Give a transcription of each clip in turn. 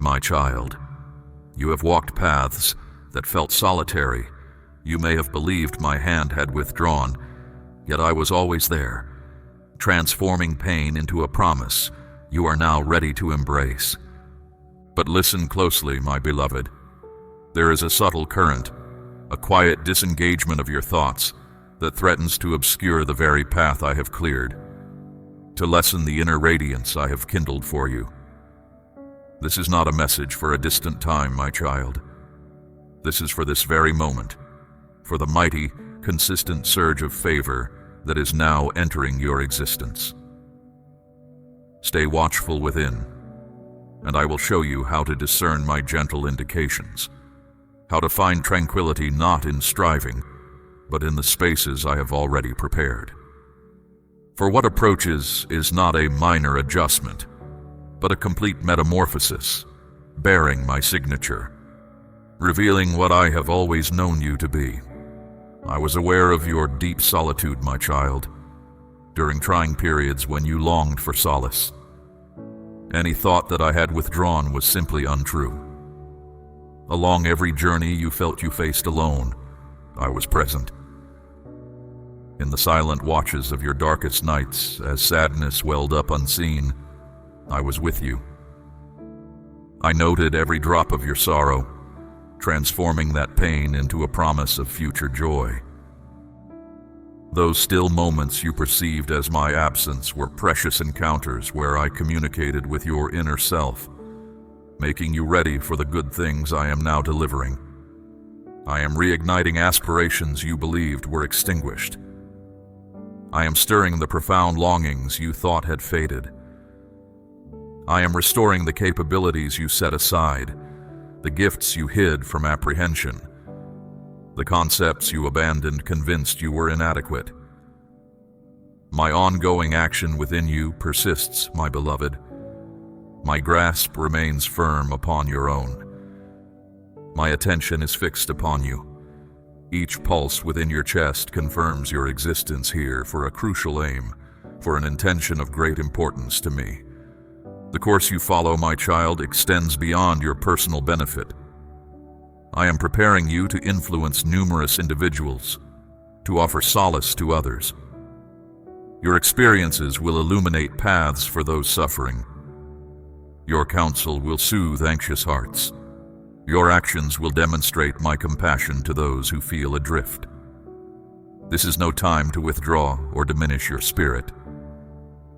My child, you have walked paths that felt solitary. You may have believed my hand had withdrawn, yet I was always there, transforming pain into a promise you are now ready to embrace. But listen closely, my beloved. There is a subtle current, a quiet disengagement of your thoughts that threatens to obscure the very path I have cleared, to lessen the inner radiance I have kindled for you. This is not a message for a distant time, my child. This is for this very moment, for the mighty, consistent surge of favor that is now entering your existence. Stay watchful within, and I will show you how to discern my gentle indications, how to find tranquility not in striving, but in the spaces I have already prepared. For what approaches is not a minor adjustment, but a complete metamorphosis, bearing my signature, revealing what I have always known you to be. I was aware of your deep solitude, my child, during trying periods when you longed for solace. Any thought that I had withdrawn was simply untrue. Along every journey you felt you faced alone, I was present. In the silent watches of your darkest nights, as sadness welled up unseen, I was with you. I noted every drop of your sorrow, transforming that pain into a promise of future joy. Those still moments you perceived as my absence were precious encounters where I communicated with your inner self, making you ready for the good things I am now delivering. I am reigniting aspirations you believed were extinguished. I am stirring the profound longings you thought had faded. I am restoring the capabilities you set aside, the gifts you hid from apprehension, the concepts you abandoned convinced you were inadequate. My ongoing action within you persists, my beloved. My grasp remains firm upon your own. My attention is fixed upon you. Each pulse within your chest confirms your existence here for a crucial aim, for an intention of great importance to me. The course you follow, my child, extends beyond your personal benefit. I am preparing you to influence numerous individuals, to offer solace to others. Your experiences will illuminate paths for those suffering. Your counsel will soothe anxious hearts. Your actions will demonstrate my compassion to those who feel adrift. This is no time to withdraw or diminish your spirit.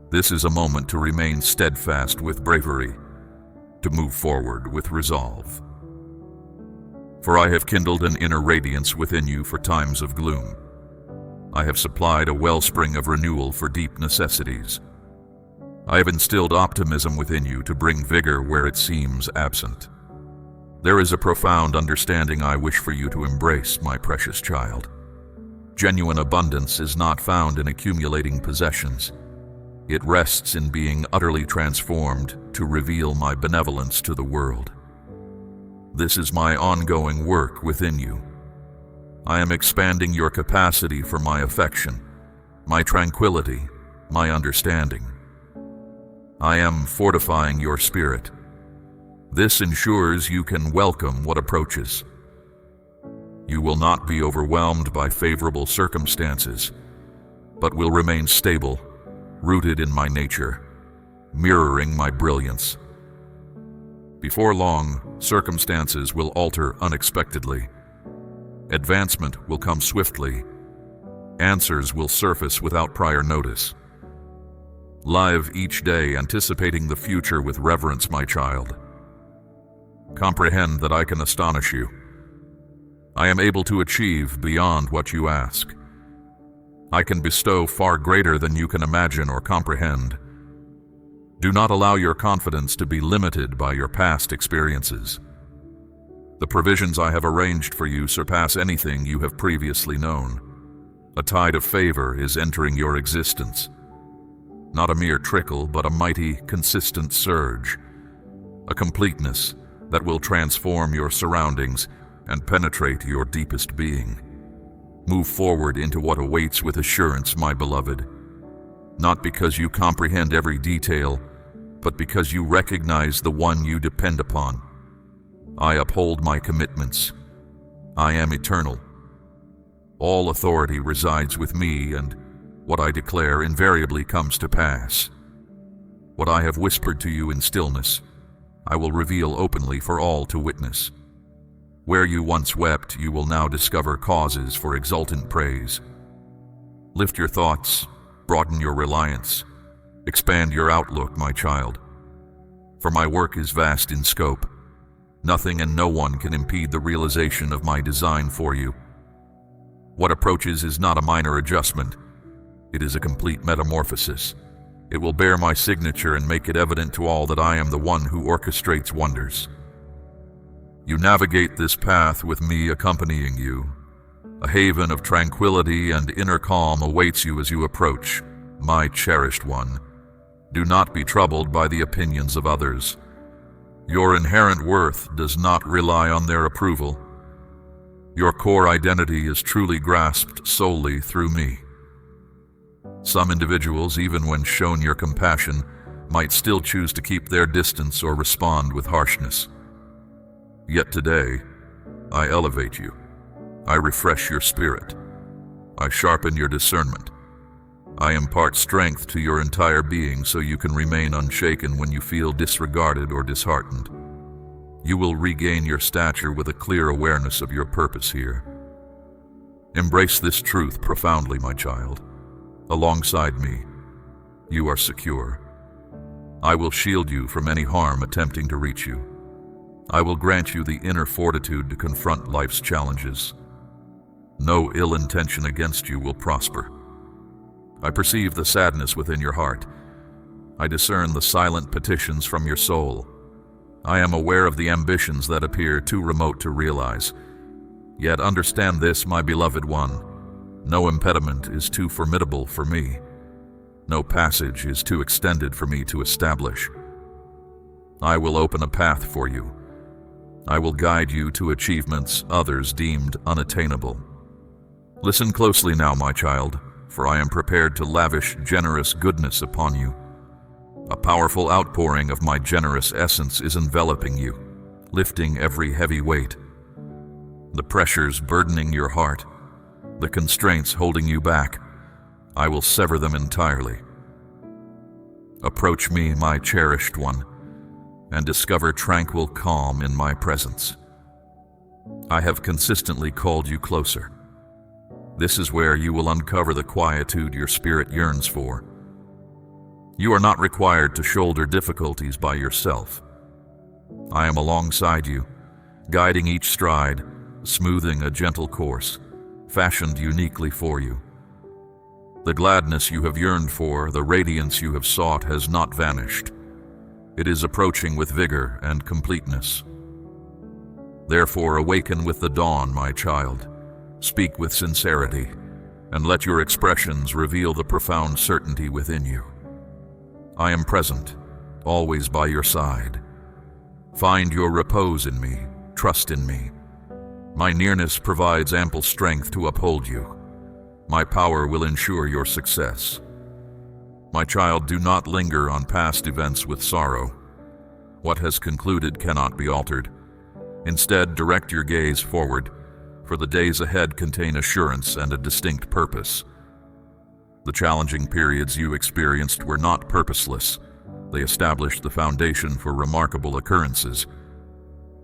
This is a moment to remain steadfast with bravery, to move forward with resolve. For I have kindled an inner radiance within you for times of gloom. I have supplied a wellspring of renewal for deep necessities. I have instilled optimism within you to bring vigor where it seems absent. There is a profound understanding I wish for you to embrace, my precious child. Genuine abundance is not found in accumulating possessions. It rests in being utterly transformed to reveal my benevolence to the world. This is my ongoing work within you. I am expanding your capacity for my affection, my tranquility, my understanding. I am fortifying your spirit. This ensures you can welcome what approaches. You will not be overwhelmed by favorable circumstances, but will remain stable, rooted in my nature, mirroring my brilliance. Before long, circumstances will alter unexpectedly. Advancement will come swiftly. Answers will surface without prior notice. Live each day anticipating the future with reverence, my child. Comprehend that I can astonish you. I am able to achieve beyond what you ask. I can bestow far greater than you can imagine or comprehend. Do not allow your confidence to be limited by your past experiences. The provisions I have arranged for you surpass anything you have previously known. A tide of favor is entering your existence. Not a mere trickle, but a mighty, consistent surge. A completeness that will transform your surroundings and penetrate your deepest being. Move forward into what awaits with assurance, my beloved. Not because you comprehend every detail, but because you recognize the one you depend upon. I uphold my commitments. I am eternal. All authority resides with me, and what I declare invariably comes to pass. What I have whispered to you in stillness, I will reveal openly for all to witness. Where you once wept, you will now discover causes for exultant praise. Lift your thoughts, broaden your reliance, expand your outlook, my child. For my work is vast in scope. Nothing and no one can impede the realization of my design for you. What approaches is not a minor adjustment. It is a complete metamorphosis. It will bear my signature and make it evident to all that I am the one who orchestrates wonders. You navigate this path with me accompanying you. A haven of tranquility and inner calm awaits you as you approach, my cherished one. Do not be troubled by the opinions of others. Your inherent worth does not rely on their approval. Your core identity is truly grasped solely through me. Some individuals, even when shown your compassion, might still choose to keep their distance or respond with harshness. Yet today, I elevate you. I refresh your spirit. I sharpen your discernment. I impart strength to your entire being so you can remain unshaken when you feel disregarded or disheartened. You will regain your stature with a clear awareness of your purpose here. Embrace this truth profoundly, my child. Alongside me, you are secure. I will shield you from any harm attempting to reach you. I will grant you the inner fortitude to confront life's challenges. No ill intention against you will prosper. I perceive the sadness within your heart. I discern the silent petitions from your soul. I am aware of the ambitions that appear too remote to realize. Yet understand this, my beloved one. No impediment is too formidable for me. No passage is too extended for me to establish. I will open a path for you. I will guide you to achievements others deemed unattainable. Listen closely now, my child, for I am prepared to lavish generous goodness upon you. A powerful outpouring of my generous essence is enveloping you, lifting every heavy weight. The pressures burdening your heart, the constraints holding you back, I will sever them entirely. Approach me, my cherished one, and discover tranquil calm in my presence. I have consistently called you closer. This is where you will uncover the quietude your spirit yearns for. You are not required to shoulder difficulties by yourself. I am alongside you, guiding each stride, smoothing a gentle course, fashioned uniquely for you. The gladness you have yearned for, the radiance you have sought, has not vanished. It is approaching with vigor and completeness. Therefore, awaken with the dawn, my child. Speak with sincerity, and let your expressions reveal the profound certainty within you. I am present, always by your side. Find your repose in me, trust in me. My nearness provides ample strength to uphold you. My power will ensure your success. My child, do not linger on past events with sorrow. What has concluded cannot be altered. Instead, direct your gaze forward, for the days ahead contain assurance and a distinct purpose. The challenging periods you experienced were not purposeless. They established the foundation for remarkable occurrences.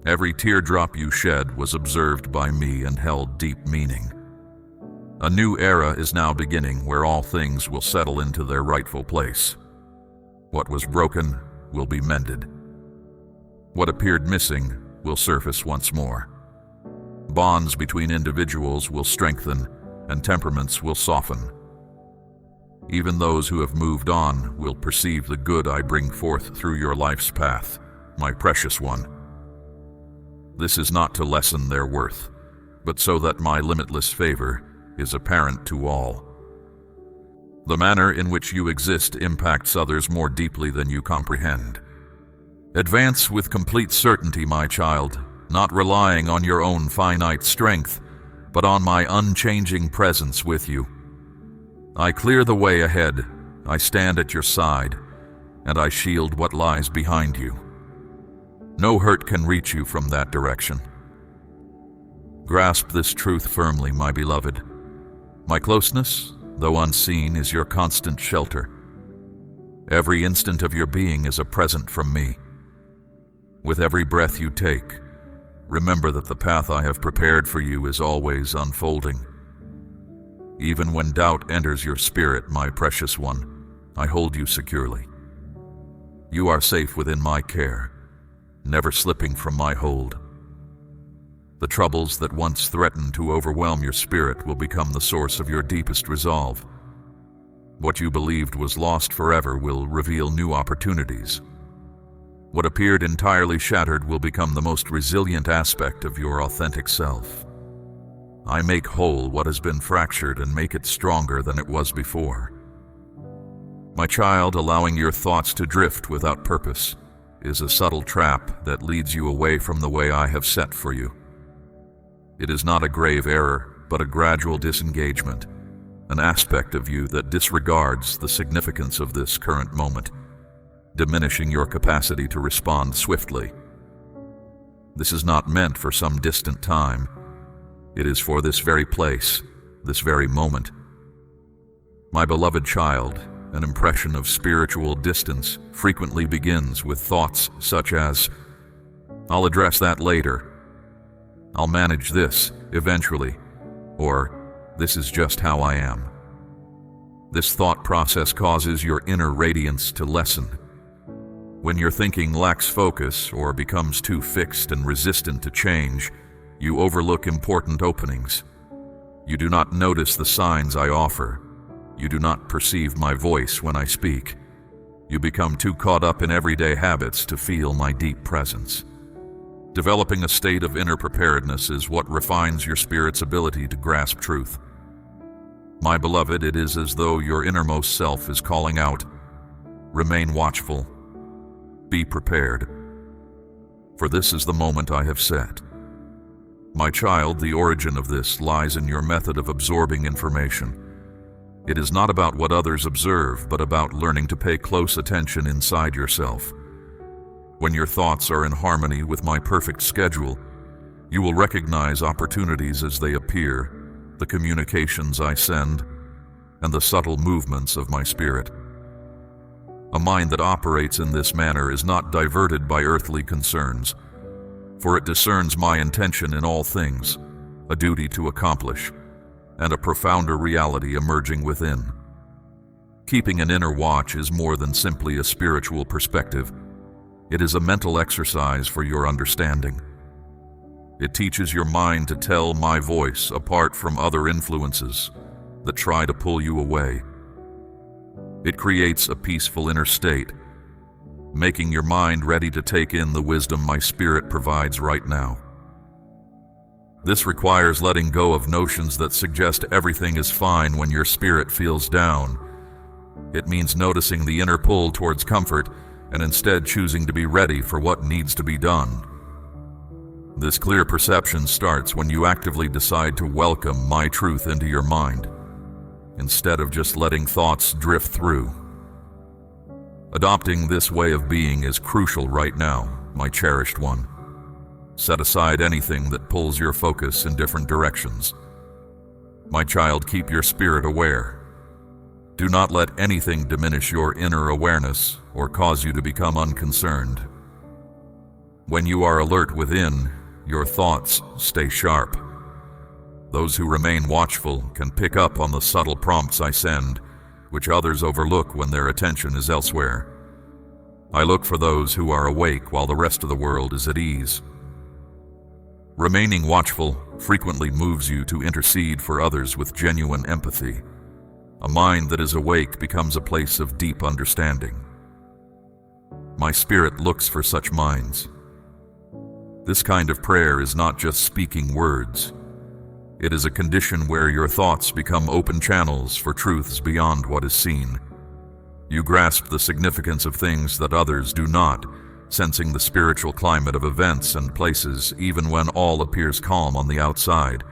Every teardrop you shed was observed by me and held deep meaning. A new era is now beginning where all things will settle into their rightful place. What was broken will be mended. What appeared missing will surface once more. Bonds between individuals will strengthen and temperaments will soften. Even those who have moved on will perceive the good I bring forth through your life's path, my precious one. This is not to lessen their worth, but so that my limitless favor is apparent to all. The manner in which you exist impacts others more deeply than you comprehend. Advance with complete certainty, my child, not relying on your own finite strength, but on my unchanging presence with you. I clear the way ahead, I stand at your side, and I shield what lies behind you. No hurt can reach you from that direction. Grasp this truth firmly, my beloved. My closeness, though unseen, is your constant shelter. Every instant of your being is a present from me. With every breath you take, remember that the path I have prepared for you is always unfolding. Even when doubt enters your spirit, my precious one, I hold you securely. You are safe within my care, never slipping from my hold. The troubles that once threatened to overwhelm your spirit will become the source of your deepest resolve. What you believed was lost forever will reveal new opportunities. What appeared entirely shattered will become the most resilient aspect of your authentic self. I make whole what has been fractured and make it stronger than it was before. My child, allowing your thoughts to drift without purpose is a subtle trap that leads you away from the way I have set for you. It is not a grave error, but a gradual disengagement, an aspect of you that disregards the significance of this current moment, diminishing your capacity to respond swiftly. This is not meant for some distant time. It is for this very place, this very moment. My beloved child, an impression of spiritual distance frequently begins with thoughts such as, "I'll address that later," "I'll manage this eventually," or "This is just how I am." This thought process causes your inner radiance to lessen. When your thinking lacks focus or becomes too fixed and resistant to change, you overlook important openings. You do not notice the signs I offer. You do not perceive my voice when I speak. You become too caught up in everyday habits to feel my deep presence. Developing a state of inner preparedness is what refines your spirit's ability to grasp truth. My beloved, it is as though your innermost self is calling out, "Remain watchful. Be prepared. For this is the moment I have set." My child, the origin of this lies in your method of absorbing information. It is not about what others observe, but about learning to pay close attention inside yourself. When your thoughts are in harmony with my perfect schedule, you will recognize opportunities as they appear, the communications I send, and the subtle movements of my spirit. A mind that operates in this manner is not diverted by earthly concerns, for it discerns my intention in all things, a duty to accomplish, and a profounder reality emerging within. Keeping an inner watch is more than simply a spiritual perspective. It is a mental exercise for your understanding. It teaches your mind to tell my voice apart from other influences that try to pull you away. It creates a peaceful inner state, making your mind ready to take in the wisdom my spirit provides right now. This requires letting go of notions that suggest everything is fine when your spirit feels down. It means noticing the inner pull towards comfort and instead choosing to be ready for what needs to be done. This clear perception starts when you actively decide to welcome my truth into your mind, instead of just letting thoughts drift through. Adopting this way of being is crucial right now, my cherished one. Set aside anything that pulls your focus in different directions. My child, keep your spirit aware. Do not let anything diminish your inner awareness or cause you to become unconcerned. When you are alert within, your thoughts stay sharp. Those who remain watchful can pick up on the subtle prompts I send, which others overlook when their attention is elsewhere. I look for those who are awake while the rest of the world is at ease. Remaining watchful frequently moves you to intercede for others with genuine empathy. A mind that is awake becomes a place of deep understanding. My spirit looks for such minds. This kind of prayer is not just speaking words. It is a condition where your thoughts become open channels for truths beyond what is seen. You grasp the significance of things that others do not, sensing the spiritual climate of events and places even when all appears calm on the outside.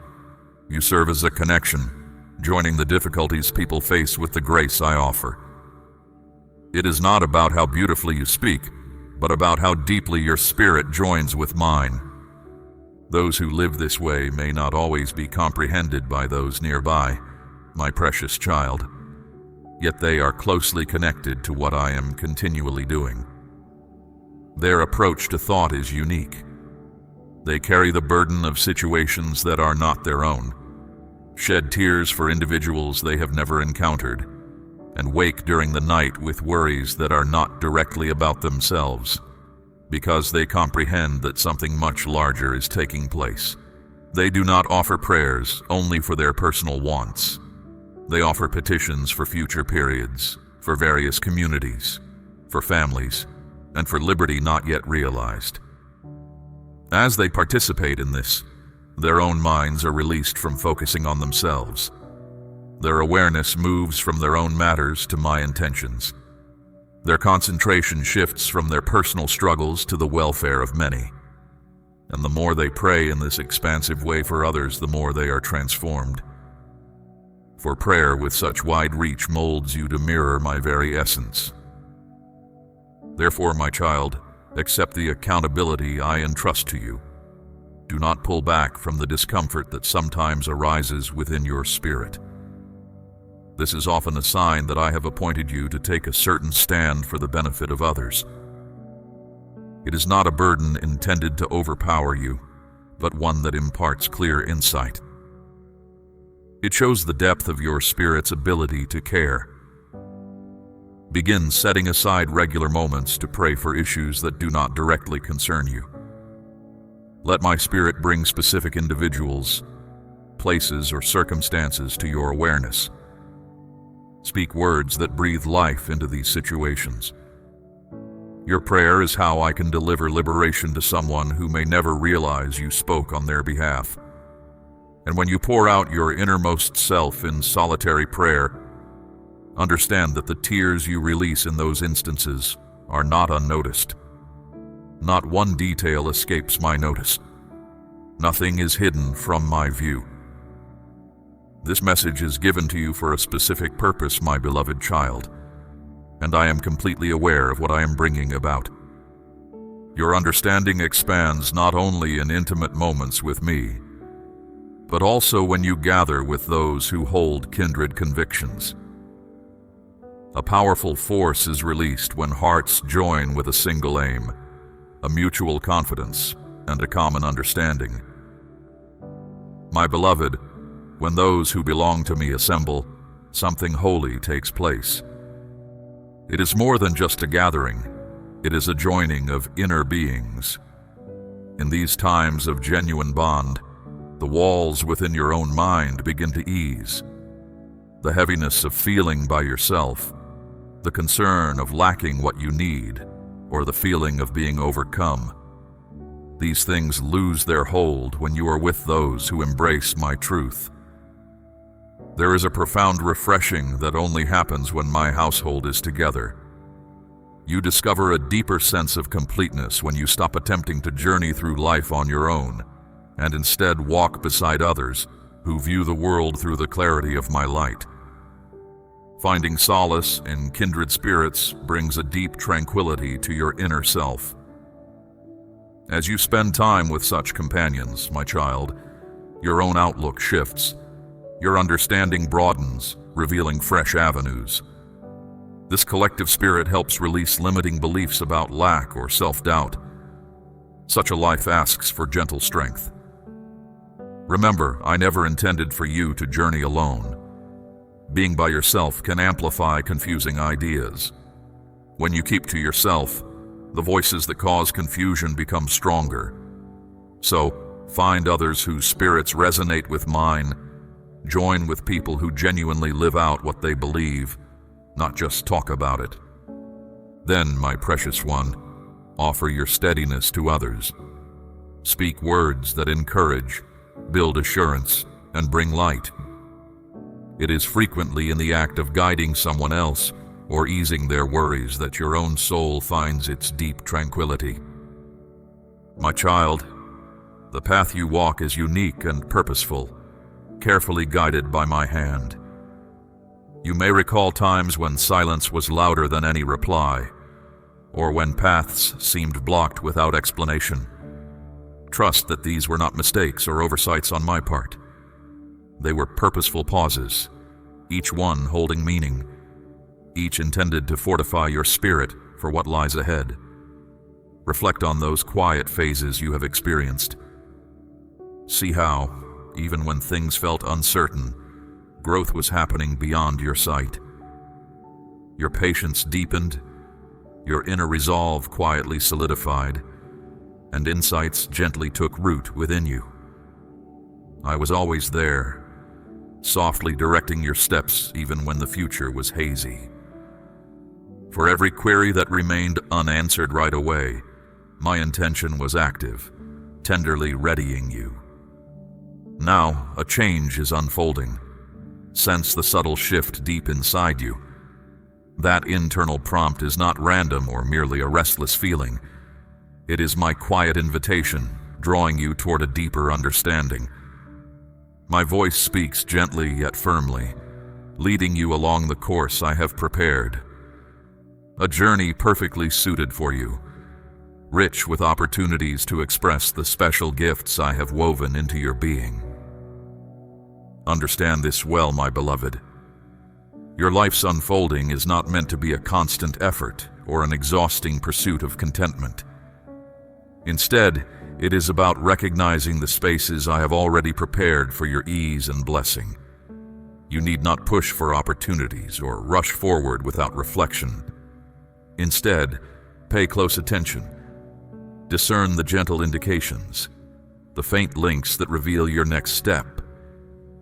You serve as a connection, joining the difficulties people face with the grace I offer. It is not about how beautifully you speak, but about how deeply your spirit joins with mine. Those who live this way may not always be comprehended by those nearby, my precious child, yet they are closely connected to what I am continually doing. Their approach to thought is unique. They carry the burden of situations that are not their own, shed tears for individuals they have never encountered, and wake during the night with worries that are not directly about themselves, because they comprehend that something much larger is taking place. They do not offer prayers only for their personal wants. They offer petitions for future periods, for various communities, for families, and for liberty not yet realized. As they participate in this, their own minds are released from focusing on themselves. Their awareness moves from their own matters to my intentions. Their concentration shifts from their personal struggles to the welfare of many. And the more they pray in this expansive way for others, the more they are transformed. For prayer with such wide reach molds you to mirror my very essence. Therefore, my child, accept the accountability I entrust to you. Do not pull back from the discomfort that sometimes arises within your spirit. This is often a sign that I have appointed you to take a certain stand for the benefit of others. It is not a burden intended to overpower you, but one that imparts clear insight. It shows the depth of your spirit's ability to care. Begin setting aside regular moments to pray for issues that do not directly concern you. Let my spirit bring specific individuals, places, or circumstances to your awareness. Speak words that breathe life into these situations. Your prayer is how I can deliver liberation to someone who may never realize you spoke on their behalf. And when you pour out your innermost self in solitary prayer, understand that the tears you release in those instances are not unnoticed. Not one detail escapes my notice. Nothing is hidden from my view. This message is given to you for a specific purpose, my beloved child, and I am completely aware of what I am bringing about. Your understanding expands not only in intimate moments with me, but also when you gather with those who hold kindred convictions. A powerful force is released when hearts join with a single aim, a mutual confidence, and a common understanding. My beloved, when those who belong to me assemble, something holy takes place. It is more than just a gathering. It is a joining of inner beings. In these times of genuine bond, the walls within your own mind begin to ease. The heaviness of feeling by yourself, the concern of lacking what you need, or the feeling of being overcome. These things lose their hold when you are with those who embrace my truth. There is a profound refreshing that only happens when my household is together. You discover a deeper sense of completeness when you stop attempting to journey through life on your own, and instead walk beside others who view the world through the clarity of my light. Finding solace in kindred spirits brings a deep tranquility to your inner self. As you spend time with such companions, my child, your own outlook shifts. Your understanding broadens, revealing fresh avenues. This collective spirit helps release limiting beliefs about lack or self-doubt. Such a life asks for gentle strength. Remember, I never intended for you to journey alone. Being by yourself can amplify confusing ideas. When you keep to yourself, the voices that cause confusion become stronger. So, find others whose spirits resonate with mine. Join with people who genuinely live out what they believe, not just talk about it. Then, my precious one, offer your steadiness to others. Speak words that encourage, build assurance, and bring light. It is frequently in the act of guiding someone else or easing their worries that your own soul finds its deep tranquility. My child, the path you walk is unique and purposeful, carefully guided by my hand. You may recall times when silence was louder than any reply, or when paths seemed blocked without explanation. Trust that these were not mistakes or oversights on my part. They were purposeful pauses, each one holding meaning, each intended to fortify your spirit for what lies ahead. Reflect on those quiet phases you have experienced. See how, even when things felt uncertain, growth was happening beyond your sight. Your patience deepened, your inner resolve quietly solidified, and insights gently took root within you. I was always there, softly directing your steps even when the future was hazy. For every query that remained unanswered right away, my intention was active, tenderly readying you. Now, a change is unfolding. Sense the subtle shift deep inside you. That internal prompt is not random or merely a restless feeling. It is my quiet invitation, drawing you toward a deeper understanding. My voice speaks gently yet firmly, leading you along the course I have prepared. A journey perfectly suited for you, rich with opportunities to express the special gifts I have woven into your being. Understand this well, my beloved. Your life's unfolding is not meant to be a constant effort or an exhausting pursuit of contentment. Instead, it is about recognizing the spaces I have already prepared for your ease and blessing. You need not push for opportunities or rush forward without reflection. Instead, pay close attention. Discern the gentle indications, the faint links that reveal your next step.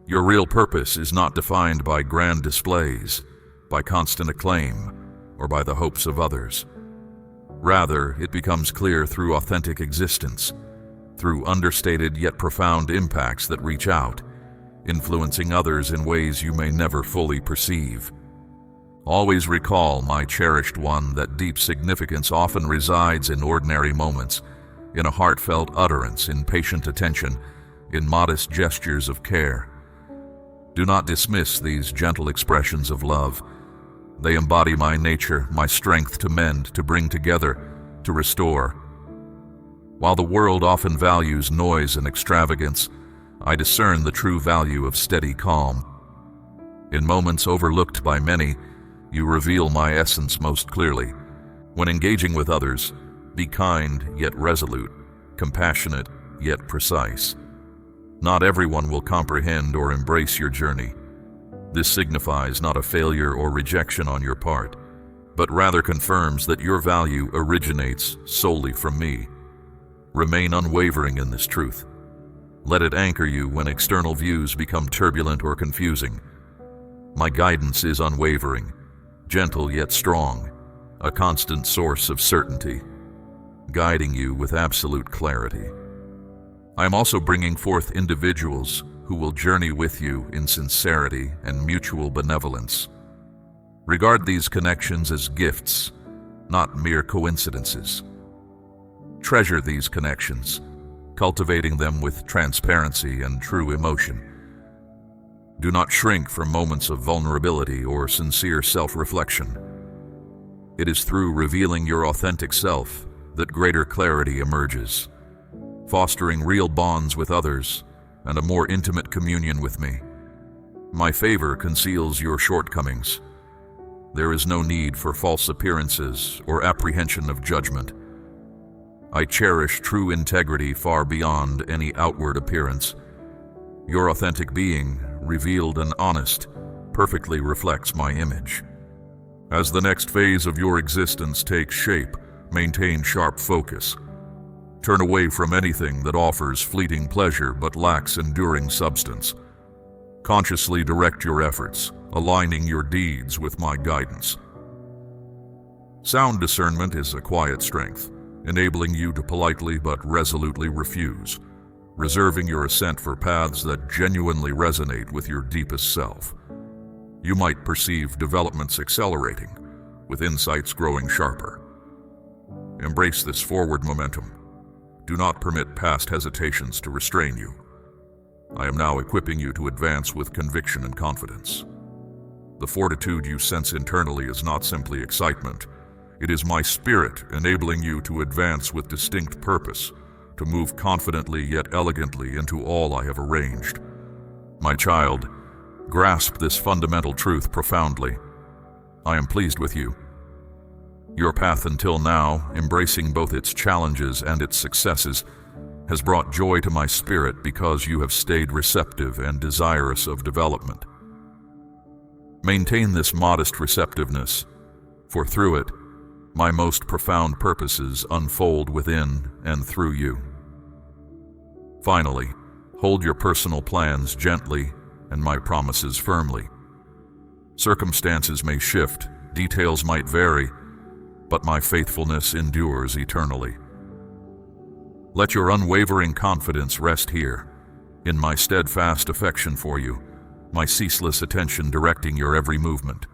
Your real purpose is not defined by grand displays, by constant acclaim, or by the hopes of others. Rather, it becomes clear through authentic existence, through understated yet profound impacts that reach out, influencing others in ways you may never fully perceive. Always recall, my cherished one, that deep significance often resides in ordinary moments, in a heartfelt utterance, in patient attention, in modest gestures of care. Do not dismiss these gentle expressions of love. They embody my nature, my strength to mend, to bring together, to restore. While the world often values noise and extravagance, I discern the true value of steady calm. In moments overlooked by many, you reveal my essence most clearly. When engaging with others, be kind yet resolute, compassionate yet precise. Not everyone will comprehend or embrace your journey. This signifies not a failure or rejection on your part, but rather confirms that your value originates solely from me. Remain unwavering in this truth. Let it anchor you when external views become turbulent or confusing. My guidance is unwavering, gentle yet strong, a constant source of certainty, guiding you with absolute clarity. I am also bringing forth individuals who will journey with you in sincerity and mutual benevolence. Regard these connections as gifts, not mere coincidences. Treasure these connections, cultivating them with transparency and true emotion. Do not shrink from moments of vulnerability or sincere self-reflection. It is through revealing your authentic self that greater clarity emerges, fostering real bonds with others and a more intimate communion with me. My favor conceals your shortcomings. There is no need for false appearances or apprehension of judgment. I cherish true integrity far beyond any outward appearance. Your authentic being, revealed and honest, perfectly reflects my image. As the next phase of your existence takes shape, maintain sharp focus. Turn away from anything that offers fleeting pleasure but lacks enduring substance. Consciously direct your efforts, aligning your deeds with my guidance. Sound discernment is a quiet strength, enabling you to politely but resolutely refuse, reserving your assent for paths that genuinely resonate with your deepest self. You might perceive developments accelerating, with insights growing sharper. Embrace this forward momentum. Do not permit past hesitations to restrain you. I am now equipping you to advance with conviction and confidence. The fortitude you sense internally is not simply excitement. It is my spirit enabling you to advance with distinct purpose, to move confidently yet elegantly into all I have arranged. My child, grasp this fundamental truth profoundly. I am pleased with you. Your path until now, embracing both its challenges and its successes, has brought joy to my spirit because you have stayed receptive and desirous of development. Maintain this modest receptiveness, for through it, my most profound purposes unfold within and through you. Finally, hold your personal plans gently and my promises firmly. Circumstances may shift, details might vary, but my faithfulness endures eternally. Let your unwavering confidence rest here, in my steadfast affection for you, my ceaseless attention directing your every movement.